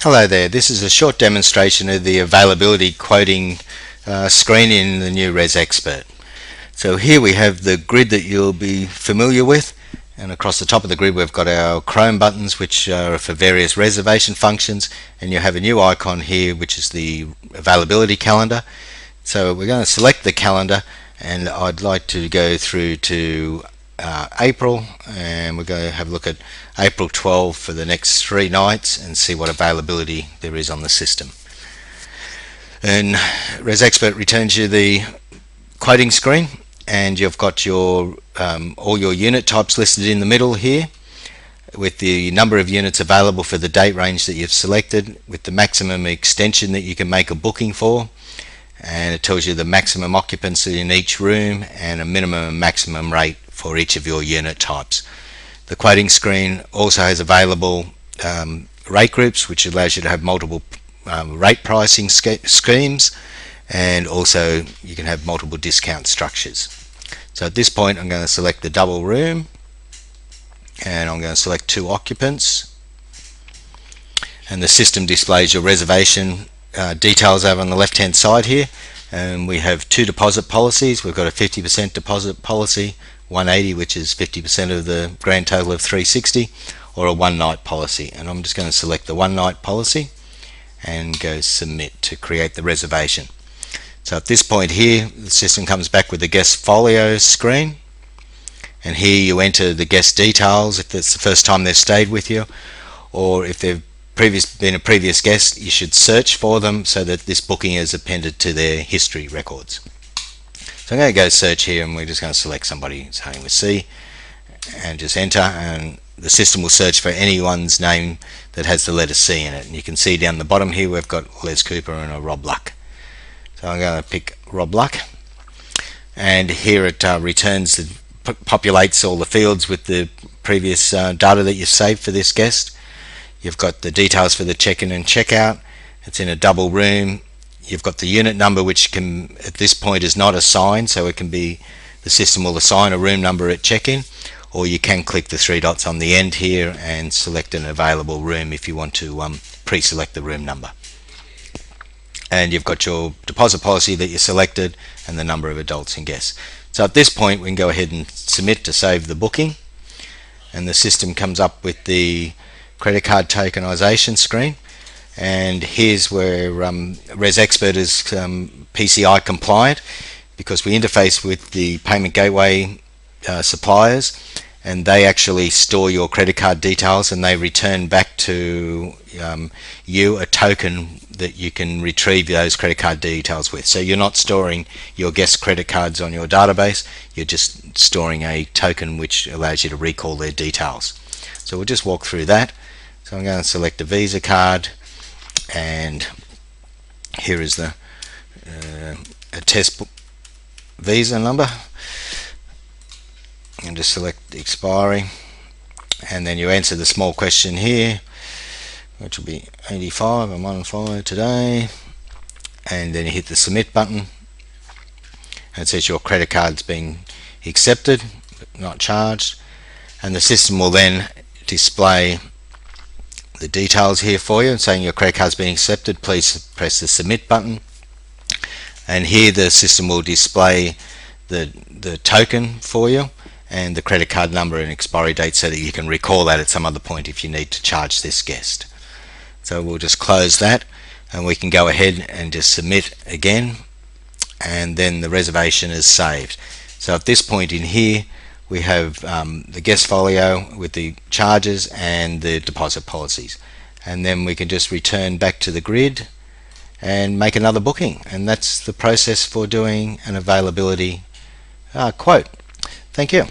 Hello there, this is a short demonstration of the availability quoting screen in the new ResExpert. So here we have the grid that you'll be familiar with, and across the top of the grid we've got our Chrome buttons, which are for various reservation functions, and you have a new icon here which is the availability calendar. So we're going to select the calendar, and I'd like to go through to April, and we're going to have a look at April 12 for the next 3 nights and see what availability there is on the system. And ResExpert returns you the quoting screen, and you've got your all your unit types listed in the middle here, with the number of units available for the date range that you've selected, with the maximum extension that you can make a booking for, and it tells you the maximum occupancy in each room and a minimum and maximum rate for each of your unit types. The quoting screen also has available rate groups, which allows you to have multiple rate pricing schemes, and also you can have multiple discount structures. So at this point I'm going to select the double room, and I'm going to select 2 occupants, and the system displays your reservation details over on the left hand side here. And we have 2 deposit policies. We've got a 50% deposit policy, 180, which is 50% of the grand total of 360, or a 1 night policy. And I'm just going to select the 1 night policy and go submit to create the reservation. So at this point here, the system comes back with the guest folio screen, and here you enter the guest details if it's the first time they've stayed with you, or if they've been a previous guest, you should search for them so that this booking is appended to their history records. So I'm going to go search here, and we're just going to select somebody starting with C and just enter, and the system will search for anyone's name that has the letter C in it. And you can see down the bottom here we've got Les Cooper and a Rob Luck. So I'm going to pick Rob Luck, and here it populates all the fields with the previous data that you've saved for this guest. You've got the details for the check-in and check-out. It's in a double room. You've got the unit number, which can at this point is not assigned, so it can be, the system will assign a room number at check-in, or you can click the 3 dots on the end here and select an available room if you want to pre-select the room number. And you've got your deposit policy that you selected and the number of adults and guests. So at this point we can go ahead and submit to save the booking, and the system comes up with the credit card tokenization screen, and here's where ResExpert is PCI compliant, because we interface with the payment gateway suppliers, and they actually store your credit card details, and they return back to you a token that you can retrieve those credit card details with. So you're not storing your guest credit cards on your database, you're just storing a token which allows you to recall their details. So we'll just walk through that. So I'm going to select a Visa card, and here is the a test Visa number, and just select expiry, and then you answer the small question here, which will be 85. I'm on 5 today, and then you hit the submit button, and it says your credit card's been accepted but not charged, and the system will then display the details here for you, saying your credit card's been accepted. Please press the submit button, and here the system will display the token for you and the credit card number and expiry date, so that you can recall that at some other point if you need to charge this guest. So we'll just close that, and we can go ahead and just submit again, and then the reservation is saved. So at this point in here we have the guest folio with the charges and the deposit policies, and then we can just return back to the grid and make another booking, and that's the process for doing an availability quote. Thank you.